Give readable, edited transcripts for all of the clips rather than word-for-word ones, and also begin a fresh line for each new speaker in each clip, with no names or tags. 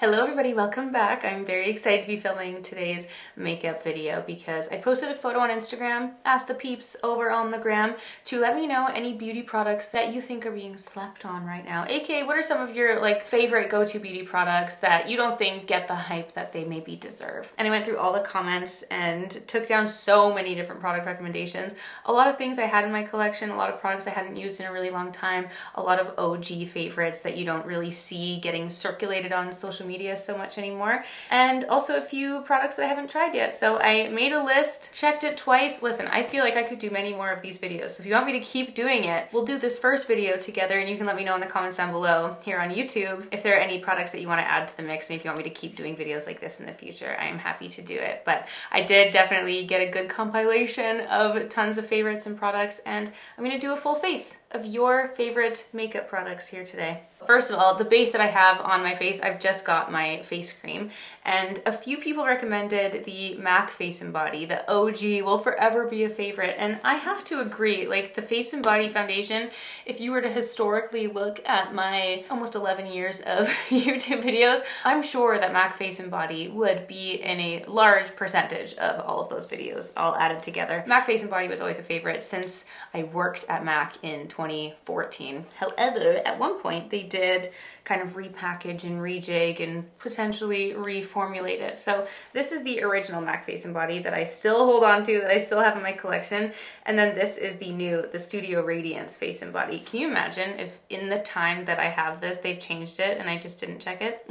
Hello everybody, welcome back. I'm very excited to be filming today's makeup video because I posted a photo on Instagram, asked the peeps over on the gram to let me know any beauty products that you think are being slept on right now. AKA, what are some of your favorite go-to beauty products that you don't think get the hype that they maybe deserve? And I went through all the comments and took down so many different product recommendations. A lot of things I had in my collection, a lot of products I hadn't used in a really long time, a lot of OG favorites that you don't really see getting circulated on social media so much anymore, and also a few products that I haven't tried yet. So I made a list, checked it twice. Listen, I feel like I could do many more of these videos, so if you want me to keep doing it, we'll do this first video together, and you can let me know in the comments down below here on YouTube if there are any products that you want to add to the mix, and if you want me to keep doing videos like this in the future, I am happy to do it. But I did definitely get a good compilation of tons of favorites and products, and I'm going to do a full face of your favorite makeup products here today. First of all, the base that I have on my face, I've just got my face cream, and a few people recommended the MAC Face and Body. The OG will forever be a favorite, and I have to agree. Like, the Face and Body foundation, if you were to historically look at my almost 11 years of YouTube videos, I'm sure that MAC Face and Body would be in a large percentage of all of those videos all added together. MAC Face and Body was always a favorite since I worked at MAC in 2014. However, at one point they did kind of repackage and rejig and potentially reformulate it. So this is the original MAC Face and Body that I still hold on to, that I still have in my collection. And then this is the Studio Radiance Face and Body. Can you imagine if in the time that I have this, they've changed it and I just didn't check it?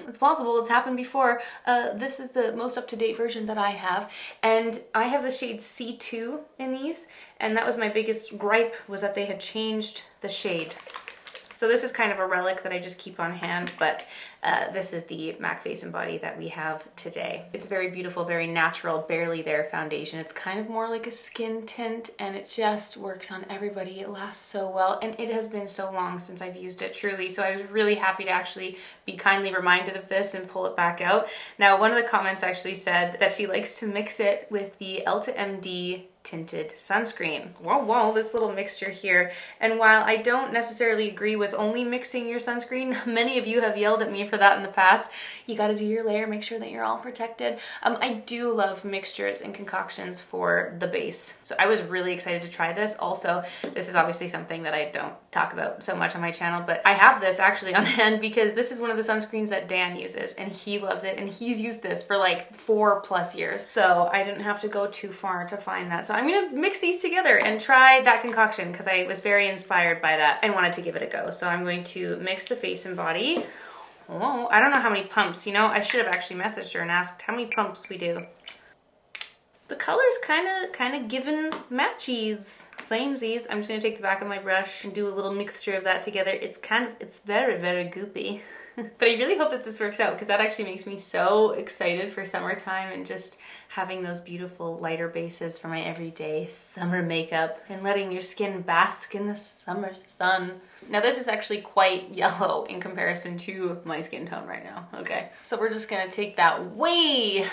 It's possible, it's happened before. This is the most up-to-date version that I have. And I have the shade C2 in these. And that was my biggest gripe, was that they had changed the shade. So this is kind of a relic that I just keep on hand, but this is the MAC Face and Body that we have today. It's very beautiful, very natural, barely there foundation. It's kind of more like a skin tint, and it just works on everybody. It lasts so well, and it has been so long since I've used it, truly. So I was really happy to actually be kindly reminded of this and pull it back out. Now, one of the comments actually said that she likes to mix it with the Elta MD tinted sunscreen. Whoa, this little mixture here. And while I don't necessarily agree with only mixing your sunscreen, many of you have yelled at me for that in the past. You got to do your layer, make sure that you're all protected. I do love mixtures and concoctions for the base. So I was really excited to try this. Also, this is obviously something that I don't talk about so much on my channel, but I have this actually on hand because this is one of the sunscreens that Dan uses, and he loves it, and he's used this for like 4+ years. So I didn't have to go too far to find that. So I'm gonna mix these together and try that concoction because I was very inspired by that and wanted to give it a go. So I'm going to mix the face and body. Oh, I don't know how many pumps. You know, I should have actually messaged her and asked how many pumps we do. The color's kind of given matchies, flamesies. I'm just gonna take the back of my brush and do a little mixture of that together. It's very, very goopy. But I really hope that this works out because that actually makes me so excited for summertime and just having those beautiful lighter bases for my everyday summer makeup and letting your skin bask in the summer sun. Now this is actually quite yellow in comparison to my skin tone right now, okay? So we're just gonna take that way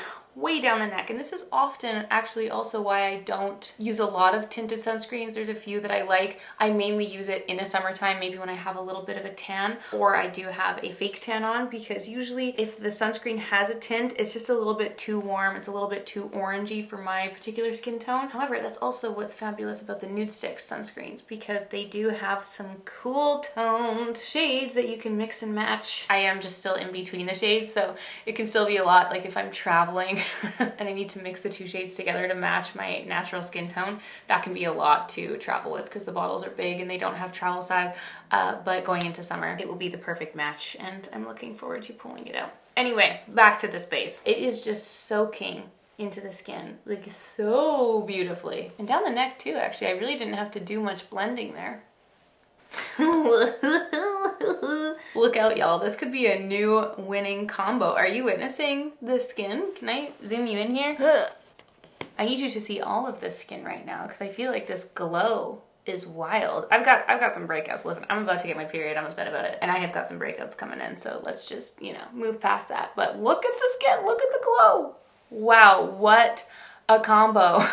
down the neck, and this is often actually also why I don't use a lot of tinted sunscreens. There's a few that I like. I mainly use it in the summertime, maybe when I have a little bit of a tan, or I do have a fake tan on, because usually if the sunscreen has a tint, it's just a little bit too warm, it's a little bit too orangey for my particular skin tone. However, that's also what's fabulous about the Nude Sticks sunscreens, because they do have some cool toned shades that you can mix and match. I am just still in between the shades, so it can still be a lot, like if I'm traveling and I need to mix the two shades together to match my natural skin tone, that can be a lot to travel with because the bottles are big and they don't have travel size, but going into summer, it will be the perfect match, and I'm looking forward to pulling it out. Anyway, back to this base. It is just soaking into the skin, like so beautifully. And down the neck too, actually. I really didn't have to do much blending there. Look out, y'all. This could be a new winning combo. Are you witnessing the skin? Can I zoom you in here? I need you to see all of this skin right now because I feel like this glow is wild. I've got some breakouts. Listen, I'm about to get my period. I'm upset about it. And I have got some breakouts coming in. So let's just, you know, move past that. But look at the skin. Look at the glow. Wow, what a combo.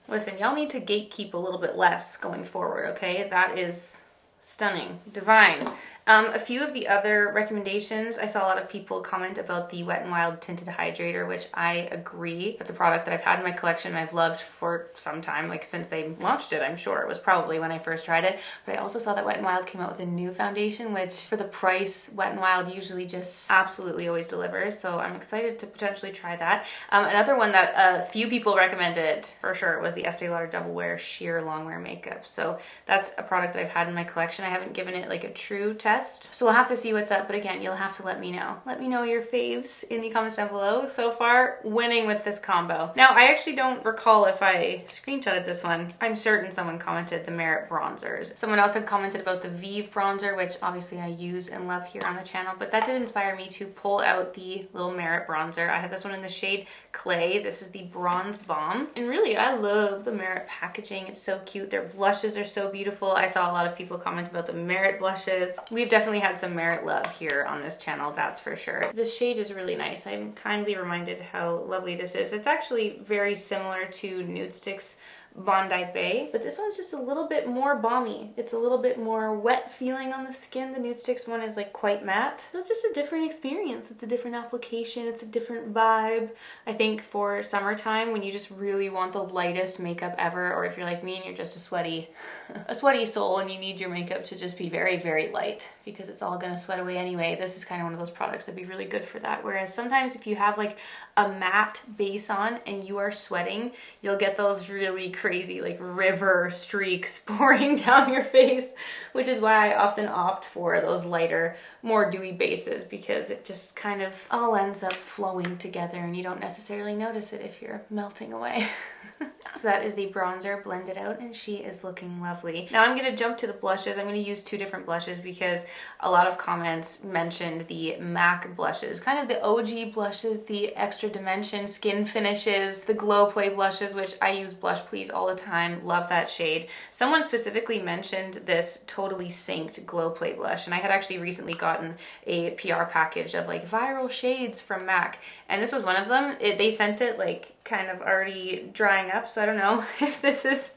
Listen, y'all need to gatekeep a little bit less going forward, okay? That is stunning, divine. A few of the other recommendations, I saw a lot of people comment about the Wet n Wild Tinted Hydrator, which I agree. It's a product that I've had in my collection and I've loved for some time, like since they launched it, I'm sure. It was probably when I first tried it. But I also saw that Wet n Wild came out with a new foundation, which for the price, Wet n Wild usually just absolutely always delivers. So I'm excited to potentially try that. Another one that a few people recommended for sure was the Estee Lauder Double Wear Sheer Longwear Makeup. So that's a product that I've had in my collection. I haven't given it like a true test, so we'll have to see what's up. But again, you'll have to let me know. Let me know your faves in the comments down below. So far, winning with this combo. Now, I actually don't recall if I screenshotted this one. I'm certain someone commented the Merit bronzers. Someone else had commented about the Vive bronzer, which obviously I use and love here on the channel, but that did inspire me to pull out the little Merit bronzer. I have this one in the shade Clay. This is the Bronze Bomb. And really, I love the Merit packaging. It's so cute. Their blushes are so beautiful. I saw a lot of people comment about the Merit blushes. We've definitely had some Merit love here on this channel, that's for sure. This shade is really nice. I'm kindly reminded how lovely this is. It's actually very similar to Nude Stick's Bondi Bay, but this one's just a little bit more balmy. It's a little bit more wet feeling on the skin. The Nude Sticks one is like quite matte. So it's just a different experience. It's a different application. It's a different vibe. I think for summertime when you just really want the lightest makeup ever, or if you're like me and you're just a sweaty soul and you need your makeup to just be very, very light because it's all gonna sweat away anyway, this is kind of one of those products that'd be really good for that. Whereas sometimes if you have like a matte base on and you are sweating, you'll get those really crazy like river streaks pouring down your face, which is why I often opt for those lighter, more dewy bases, because it just kind of all ends up flowing together and you don't necessarily notice it if you're melting away. So that is the bronzer blended out and she is looking lovely. Now I'm going to jump to the blushes. I'm going to use two different blushes because a lot of comments mentioned the MAC blushes, kind of the OG blushes, the Extra Dimension skin finishes, the Glow Play blushes, which I use Blush Please all the time. Love that shade. Someone specifically mentioned this Totally Synced Glow Play blush, and I had actually recently gotten a PR package of like viral shades from MAC, and this was one of them. They sent it like kind of already drying up, so I don't know if this is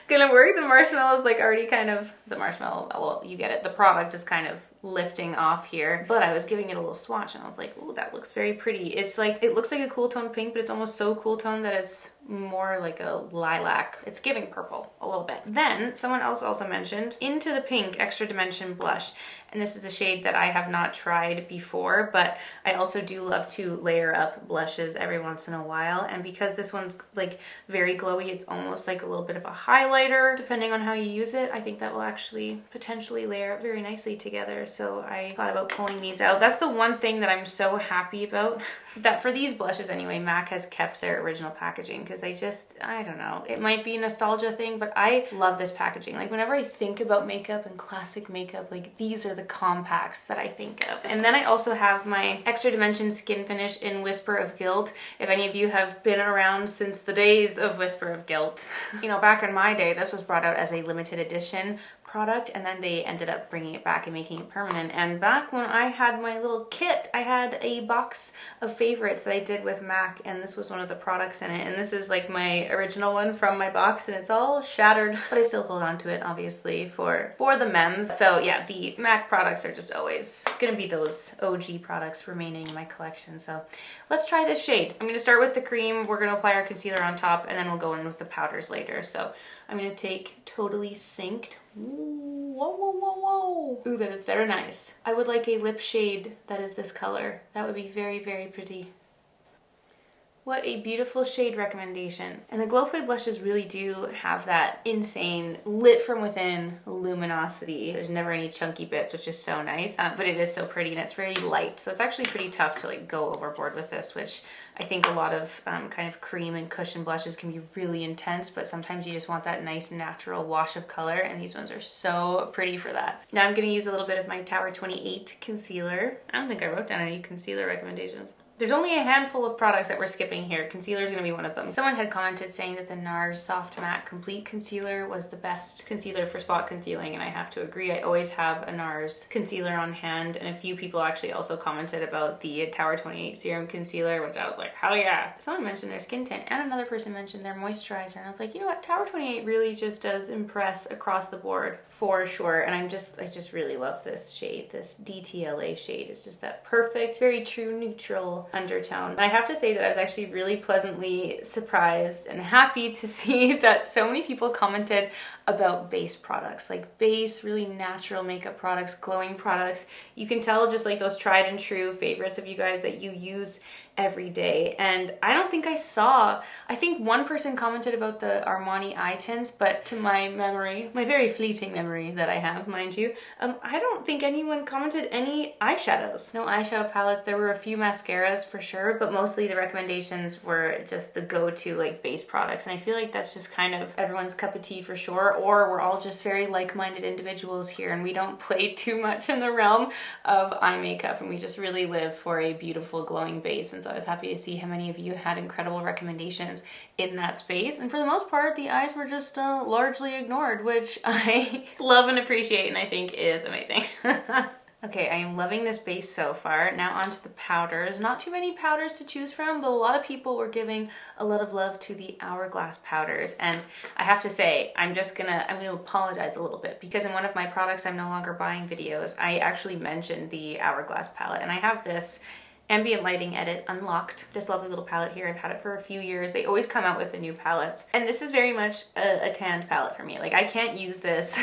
gonna work. The marshmallow is like already kind of, the marshmallow, well, you get it, the product is kind of lifting off here, but I was giving it a little swatch and I was like, ooh, that looks very pretty. It's like, it looks like a cool tone pink, but it's almost so cool tone that it's more like a lilac. It's giving purple a little bit. Then someone else also mentioned Into the Pink Extra Dimension blush, and this is a shade that I have not tried before, but I also do love to layer up blushes every once in a while, and because this one's like very glowy, it's almost like a little bit of a highlighter depending on how you use it. I think that will actually potentially layer up very nicely together, so I thought about pulling these out. That's the one thing that I'm so happy about, that for these blushes anyway, MAC has kept their original packaging, because I don't know, it might be a nostalgia thing, but I love this packaging. Like whenever I think about makeup and classic makeup, like these are the compacts that I think of. And then I also have my Extra Dimension Skin Finish in Whisper of Guilt. If any of you have been around since the days of Whisper of Guilt, you know, back in my day, this was brought out as a limited edition product, and then they ended up bringing it back and making it permanent. And back when I had my little kit, I had a box of favorites that I did with MAC, and this was one of the products in it. And this is like my original one from my box, and it's all shattered, but I still hold on to it, obviously, for the memes. So yeah, the MAC products are just always gonna be those OG products remaining in my collection. So let's try this shade. I'm gonna start with the cream. We're gonna apply our concealer on top, and then we'll go in with the powders later. So I'm gonna take Totally Synced. Ooh, whoa, whoa, whoa, whoa. Ooh, that is very nice. I would like a lip shade that is this color. That would be very, very pretty. What a beautiful shade recommendation. And the Glow Play blushes really do have that insane lit from within luminosity. There's never any chunky bits, which is so nice, but it is so pretty and it's very light. So it's actually pretty tough to like go overboard with this, which I think a lot of kind of cream and cushion blushes can be really intense, but sometimes you just want that nice natural wash of color, and these ones are so pretty for that. Now I'm gonna use a little bit of my Tower 28 concealer. I don't think I wrote down any concealer recommendations. There's only a handful of products that we're skipping here. Concealer is going to be one of them. Someone had commented saying that the NARS Soft Matte Complete Concealer was the best concealer for spot concealing, and I have to agree. I always have a NARS concealer on hand, and a few people actually also commented about the Tower 28 Serum Concealer, which I was like, hell yeah. Someone mentioned their skin tint, and another person mentioned their moisturizer, and I was like, you know what, Tower 28 really just does impress across the board for sure. And I just really love this shade. This DTLA shade is just that perfect, very true neutral undertone. And I have to say that I was actually really pleasantly surprised and happy to see that so many people commented about base products, like base, really natural makeup products, glowing products. You can tell just like those tried and true favorites of you guys that you use every day. And I don't think I think one person commented about the Armani eye tints, but to my memory, my very fleeting memory that I have, mind you, I don't think anyone commented any eyeshadows. No eyeshadow palettes. There were a few mascaras for sure, but mostly the recommendations were just the go-to like base products. And I feel like that's just kind of everyone's cup of tea for sure, or we're all just very like-minded individuals here and we don't play too much in the realm of eye makeup and we just really live for a beautiful glowing base. And so I was happy to see how many of you had incredible recommendations in that space. And for the most part, the eyes were just largely ignored, which I love and appreciate and I think is amazing. Okay, I am loving this base so far. Now onto the powders. Not too many powders to choose from, but a lot of people were giving a lot of love to the Hourglass powders. And I have to say, I'm gonna apologize a little bit because in one of my products I'm no longer buying videos, I actually mentioned the Hourglass palette, and I have this Ambient Lighting Edit Unlocked, this lovely little palette here. I've had it for a few years. They always come out with the new palettes. And this is very much a tanned palette for me. Like I can't use this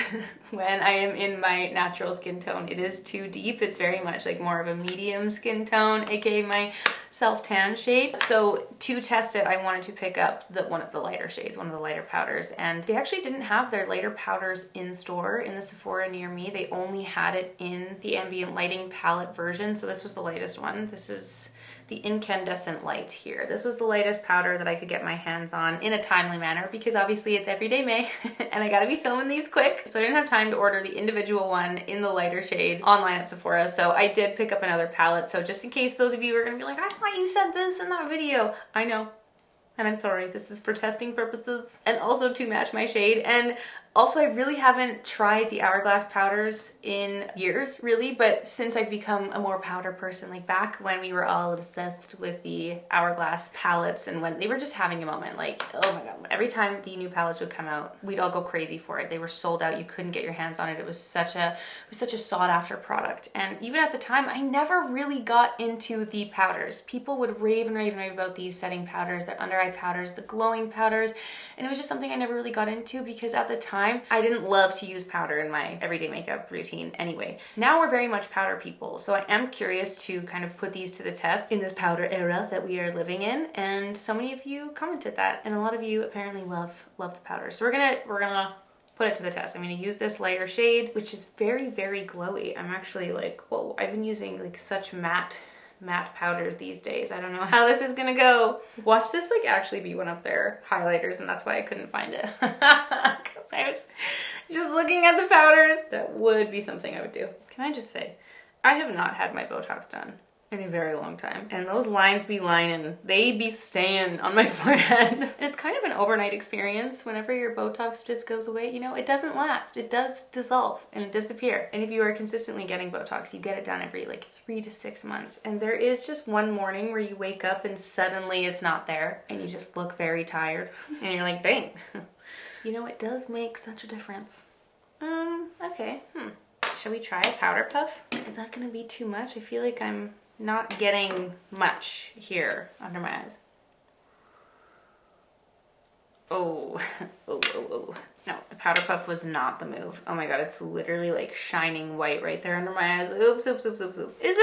when I am in my natural skin tone. It is too deep. It's very much like more of a medium skin tone, aka my self-tan shade. So to test it, I wanted to pick up one of the lighter shades, one of the lighter powders. And they actually didn't have their lighter powders in store in the Sephora near me. They only had it in the Ambient Lighting palette version. So this was the lightest one. This is the Incandescent Light here. This was the lightest powder that I could get my hands on in a timely manner because obviously it's everyday May and I gotta be filming these quick. So I didn't have time to order the individual one in the lighter shade online at Sephora. So I did pick up another palette. So just in case those of you are gonna be like, I thought you said this in that video. I know. And I'm sorry, this is for testing purposes and also to match my shade. And also, I really haven't tried the Hourglass powders in years, really, but since I've become a more powder person, like back when we were all obsessed with the Hourglass palettes and when they were just having a moment, like, oh my God, every time the new palettes would come out, we'd all go crazy for it. They were sold out, you couldn't get your hands on it. It was such a sought after product. And even at the time, I never really got into the powders. People would rave and rave and rave about these setting powders, the under eye powders, the glowing powders, and it was just something I never really got into because at the time, I didn't love to use powder in my everyday makeup routine anyway. Now we're very much powder people, so I am curious to kind of put these to the test in this powder era that we are living in, and so many of you commented that, and a lot of you apparently love the powder. So we're gonna put it to the test. I'm gonna use this lighter shade, which is very, very glowy. I'm actually like, whoa, I've been using like such matte powders these days. I don't know how this is gonna go. Watch this like actually be one of their highlighters, and that's why I couldn't find it. Because I was just looking at the powders. That would be something I would do. Can I just say, I have not had my Botox done in a very long time. And those lines be lining. They be staying on my forehead. And it's kind of an overnight experience whenever your Botox just goes away. You know, it doesn't last. It does dissolve and disappear. And if you are consistently getting Botox, you get it done every like 3 to 6 months. And there is just one morning where you wake up and suddenly it's not there and you just look very tired. And you're like, dang. You know, it does make such a difference. Okay. Shall we try a powder puff? Is that gonna be too much? I feel like I'm not getting much here under my eyes. Oh. No, the powder puff was not the move. Oh my God, it's literally like shining white right there under my eyes. Oops. Is this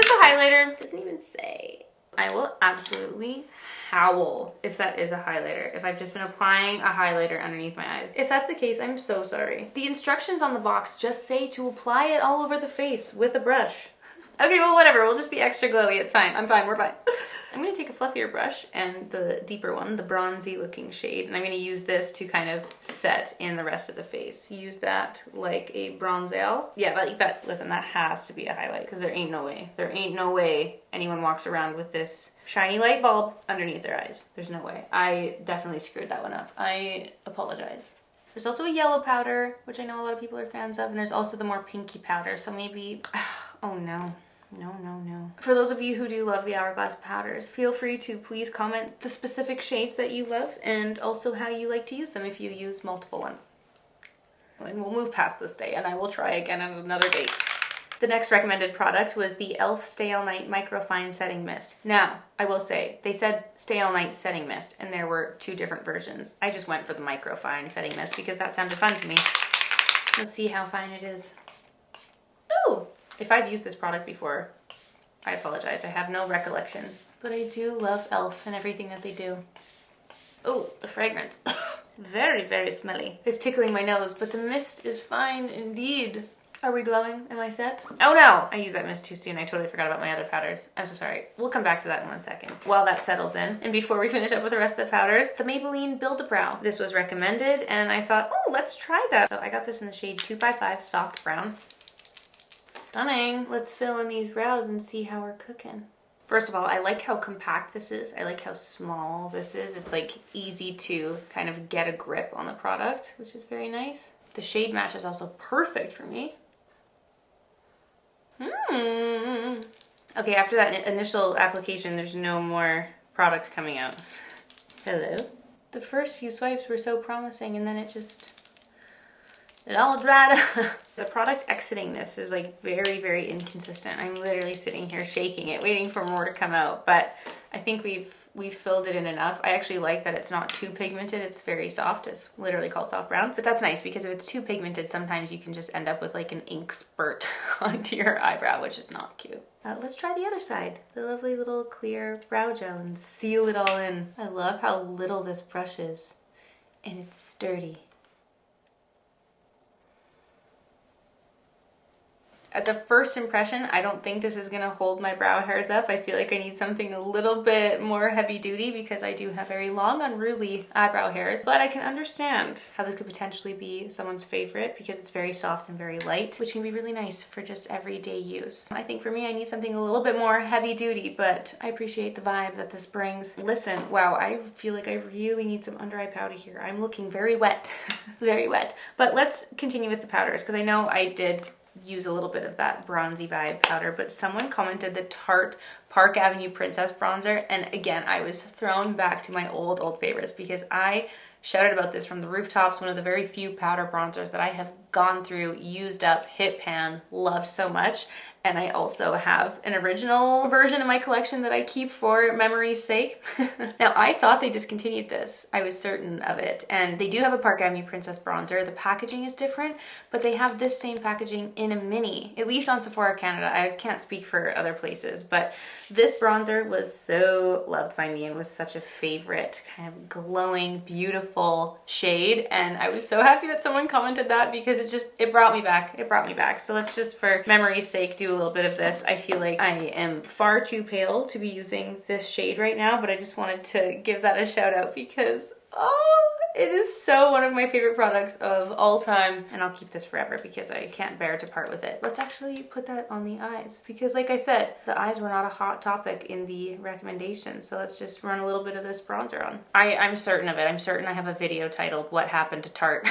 a highlighter? It doesn't even say. I will absolutely howl if that is a highlighter, if I've just been applying a highlighter underneath my eyes. If that's the case, I'm so sorry. The instructions on the box just say to apply it all over the face with a brush. Okay, well, whatever. We'll just be extra glowy. It's fine. I'm fine. We're fine. I'm going to take a fluffier brush and the deeper one, the bronzy looking shade, and I'm going to use this to kind of set in the rest of the face. Use that like a bronzale. Yeah, listen, that has to be a highlight because there ain't no way anyone walks around with this shiny light bulb underneath their eyes. There's no way. I definitely screwed that one up. I apologize. There's also a yellow powder, which I know a lot of people are fans of, and there's also the more pinky powder, so maybe, oh no. No. For those of you who do love the Hourglass powders, feel free to please comment the specific shades that you love and also how you like to use them if you use multiple ones. and we'll move past this day and I will try again at another date. The next recommended product was the e.l.f. Stay All Night Microfine Setting Mist. Now, I will say, they said Stay All Night Setting Mist, and there were 2 different versions. I just went for the Microfine Setting Mist because that sounded fun to me. Let's see how fine it is. Ooh! If I've used this product before, I apologize. I have no recollection. But I do love e.l.f. and everything that they do. Oh, the fragrance. Very, very smelly. It's tickling my nose, but the mist is fine indeed. Are we glowing? Am I set? Oh no! I used that mist too soon. I totally forgot about my other powders. I'm so sorry. We'll come back to that in 1 second. While that settles in, and before we finish up with the rest of the powders, the Maybelline Build-A-Brow. This was recommended, and I thought, oh, let's try that. So I got this in the shade 255 Soft Brown. Stunning. Let's fill in these brows and see how we're cooking. First of all, I like how compact this is. I like how small this is. It's like easy to kind of get a grip on the product, which is very nice. The shade match is also perfect for me. Okay, after that initial application, there's no more product coming out. Hello. The first few swipes were so promising, and then it all dried up. The product exiting this is like very, very inconsistent. I'm literally sitting here shaking it, waiting for more to come out, but I think we've filled it in enough. I actually like that it's not too pigmented. It's very soft. It's literally called soft brown, but that's nice because if it's too pigmented, sometimes you can just end up with like an ink spurt onto your eyebrow, which is not cute. Let's try the other side, the lovely little clear brow gel, and seal it all in. I love how little this brush is, and it's sturdy. As a first impression, I don't think this is gonna hold my brow hairs up. I feel like I need something a little bit more heavy duty because I do have very long, unruly eyebrow hairs, but I can understand how this could potentially be someone's favorite because it's very soft and very light, which can be really nice for just everyday use. I think for me, I need something a little bit more heavy duty, but I appreciate the vibe that this brings. Listen, wow, I feel like I really need some under eye powder here. I'm looking very wet, very wet. But let's continue with the powders because I know I did use a little bit of that bronzy vibe powder, but someone commented the Tarte Park Avenue Princess bronzer, and again I was thrown back to my old favorites because I shouted about this from the rooftops. One of the very few powder bronzers that I have gone through, used up, hit pan, loved so much. And I also have an original version in my collection that I keep for memory's sake. Now, I thought they discontinued this. I was certain of it. And they do have a Park Avenue Princess bronzer. The packaging is different, but they have this same packaging in a mini, at least on Sephora Canada. I can't speak for other places, but this bronzer was so loved by me and was such a favorite, kind of glowing, beautiful shade. And I was so happy that someone commented that because it brought me back. It brought me back. So let's just, for memory's sake, do a little bit of this. I feel like I am far too pale to be using this shade right now, but I just wanted to give that a shout out because, oh, it is so one of my favorite products of all time, and I'll keep this forever because I can't bear to part with it. Let's actually put that on the eyes because, like I said, the eyes were not a hot topic in the recommendations, so let's just run a little bit of this bronzer on. I'm certain of it. I'm certain I have a video titled "What Happened to Tarte."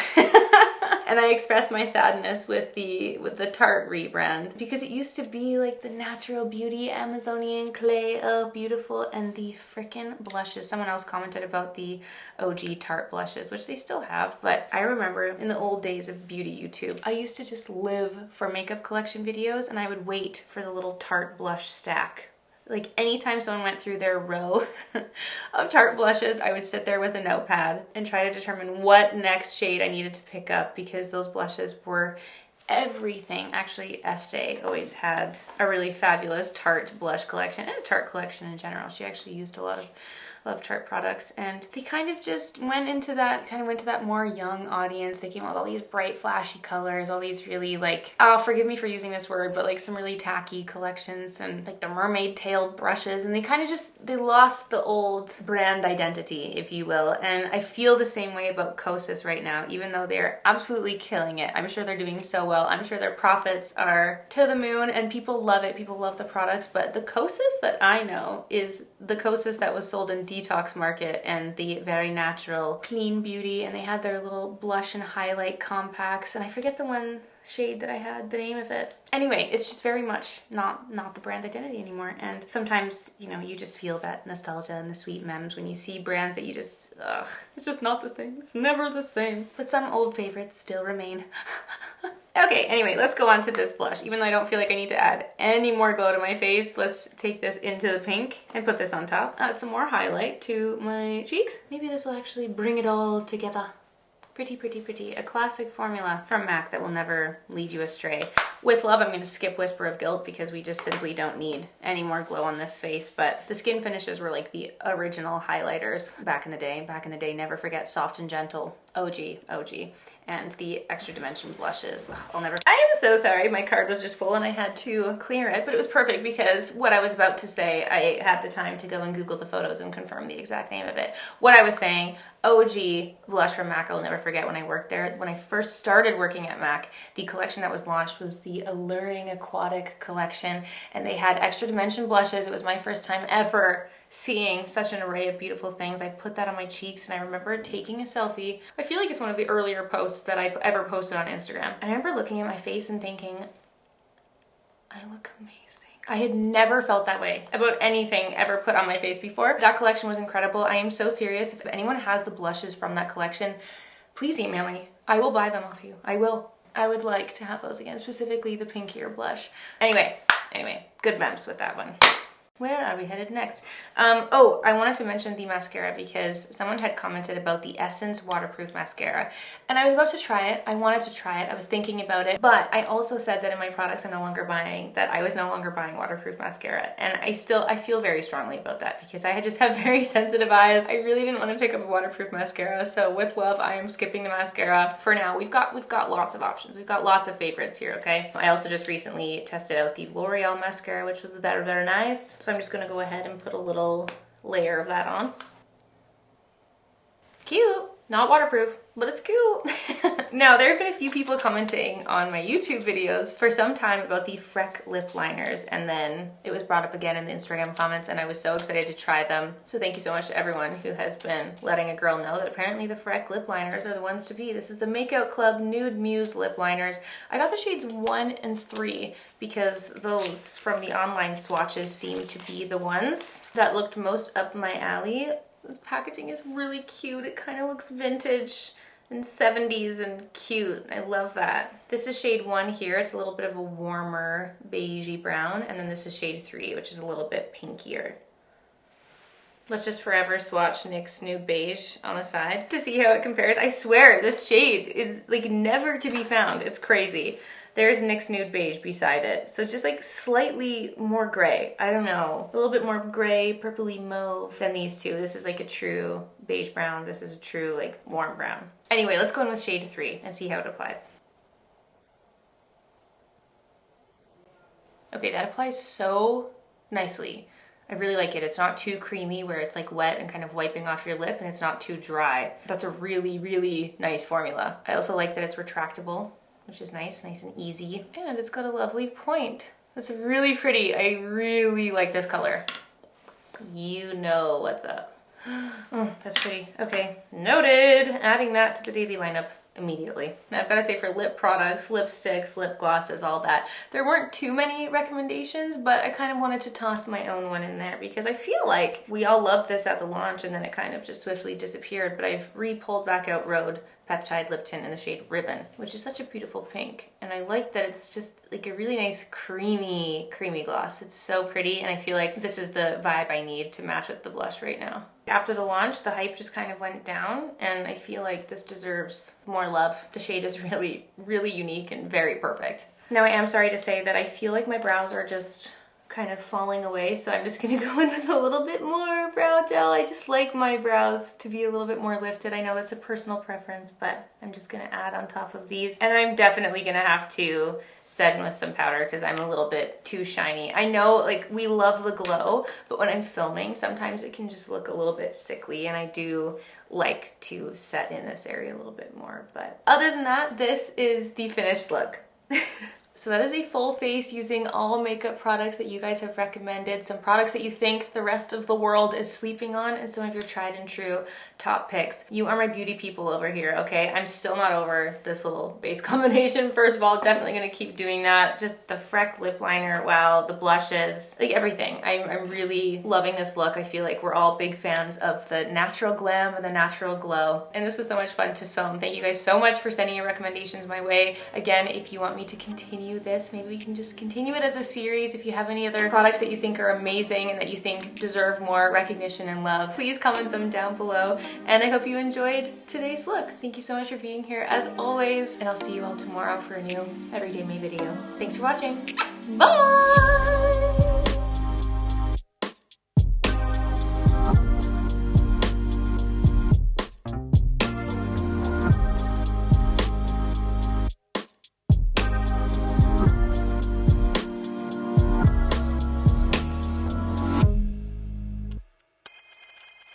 And I express my sadness with the Tarte rebrand because it used to be like the natural beauty Amazonian clay, oh beautiful, and the frickin' blushes. Someone else commented about the OG Tarte blushes, which they still have, but I remember in the old days of beauty YouTube, I used to just live for makeup collection videos and I would wait for the little Tarte blush stack. Like anytime someone went through their row of Tarte blushes, I would sit there with a notepad and try to determine what next shade I needed to pick up because those blushes were everything. Actually, Estee always had a really fabulous Tarte blush collection and a Tarte collection in general. She actually used a lot of Tarte products, and they kind of just went into that more young audience. They came out with all these bright flashy colors, all these really like, oh, forgive me for using this word, but like some really tacky collections, and like the mermaid tailed brushes, and they lost the old brand identity, if you will. And I feel the same way about Kosas right now, even though they're absolutely killing it. I'm sure they're doing so well well. I'm sure their profits are to the moon and people love it. People love the products, but the Kosas that I know is the Kosas that was sold in Detox Market and the Very Natural Clean Beauty, and they had their little blush and highlight compacts, and I forget the one shade that I had, the name of it. Anyway, it's just very much not the brand identity anymore, and sometimes, you know, you just feel that nostalgia and the sweet memes when you see brands that you just, ugh, it's just not the same. It's never the same. But some old favorites still remain. Okay, anyway, let's go on to this blush. Even though I don't feel like I need to add any more glow to my face, let's take this into the pink and put this on top. Add some more highlight to my cheeks. Maybe this will actually bring it all together. Pretty, pretty, pretty. A classic formula from MAC that will never lead you astray. With love, I'm going to skip Whisper of Guilt because we just simply don't need any more glow on this face. But the skin finishes were like the original highlighters back in the day. Back in the day, never forget Soft and Gentle. OG, OG. And the Extra Dimension blushes. Ugh, I'll never... I am so sorry. My card was just full and I had to clear it. But it was perfect because what I was about to say, I had the time to go and Google the photos and confirm the exact name of it. What I was saying, OG blush from MAC, I'll never forget when I worked there. When I first started working at MAC, the collection that was launched was the Alluring Aquatic collection. And they had Extra Dimension blushes. It was my first time ever seeing such an array of beautiful things. I put that on my cheeks and I remember taking a selfie. I feel like it's one of the earlier posts that I ever posted on Instagram. I remember looking at my face and thinking, I look amazing. I had never felt that way about anything ever put on my face before. That collection was incredible. I am so serious. If anyone has the blushes from that collection, please email me. I will buy them off you. I will. I would like to have those again, specifically the pinkier blush. Anyway, good memes with that one. Where are we headed next? Oh, I wanted to mention the mascara because someone had commented about the Essence waterproof mascara and I was about to try it. I wanted to try it. I was thinking about it, but I also said that in my products I was no longer buying waterproof mascara, and I feel very strongly about that because I just have very sensitive eyes. I really didn't want to pick up a waterproof mascara, so with love, I am skipping the mascara for now. We've got lots of options. We've got lots of favorites here, okay? I also just recently tested out the L'Oreal mascara, which was very nice. So I'm just gonna go ahead and put a little layer of that on. Cute. Not waterproof, but it's cute. Now, there have been a few people commenting on my YouTube videos for some time about the Freck lip liners, and then it was brought up again in the Instagram comments, and I was so excited to try them. So thank you so much to everyone who has been letting a girl know that apparently the Freck lip liners are the ones to be. This is the Makeout Club Nude Muse lip liners. I got the shades 1 and 3 because those from the online swatches seem to be the ones that looked most up my alley. This packaging is really cute. It kind of looks vintage and 70s and cute. I love that. This is shade 1 here. It's a little bit of a warmer beigey brown. And then this is shade 3, which is a little bit pinkier. Let's just forever swatch NYX's Nude Beige on the side to see how it compares. I swear, this shade is like never to be found. It's crazy. There's NYX Nude Beige beside it. So just like slightly more gray. I don't know. A little bit more gray, purpley mauve than these two. This is like a true beige brown. This is a true like warm brown. Anyway, let's go in with shade 3 and see how it applies. Okay, that applies so nicely. I really like it. It's not too creamy where it's like wet and kind of wiping off your lip, and it's not too dry. That's a really, really nice formula. I also like that it's retractable, which is nice and easy. And it's got a lovely point. That's really pretty. I really like this color. You know what's up. Oh, that's pretty. Okay, noted. Adding that to the daily lineup immediately. Now I've got to say, for lip products, lipsticks, lip glosses, all that, there weren't too many recommendations, but I kind of wanted to toss my own one in there because I feel like we all loved this at the launch and then it kind of just swiftly disappeared, but I've re-pulled back out Rhode Peptide Lip Tint in the shade Ribbon, which is such a beautiful pink. And I like that it's just like a really nice creamy gloss. It's so pretty, and I feel like this is the vibe I need to match with the blush right now. After the launch, the hype just kind of went down, and I feel like this deserves more love. The shade is really, really unique and very perfect. Now, I am sorry to say that I feel like my brows are just kind of falling away, so I'm just gonna go in with a little bit more brow gel. I just like my brows to be a little bit more lifted. I know that's a personal preference, but I'm just gonna add on top of these. And I'm definitely gonna have to set in with some powder because I'm a little bit too shiny. I know, like, we love the glow, but when I'm filming, sometimes it can just look a little bit sickly, and I do like to set in this area a little bit more. But other than that, this is the finished look. So that is a full face using all makeup products that you guys have recommended, some products that you think the rest of the world is sleeping on, and some of your tried and true top picks. You are my beauty people over here, okay? I'm still not over this little base combination. First of all, definitely gonna keep doing that. Just the Freck lip liner, wow, the blushes, like everything. I'm really loving this look. I feel like we're all big fans of the natural glam and the natural glow. And this was so much fun to film. Thank you guys so much for sending your recommendations my way. Again, if you want me to continue this, maybe we can just continue it as a series. If you have any other products that you think are amazing and that you think deserve more recognition and love, please comment them down below. And I hope you enjoyed today's look. Thank you so much for being here as always, and I'll see you all tomorrow for a new Everyday Me video. Thanks for watching. Bye!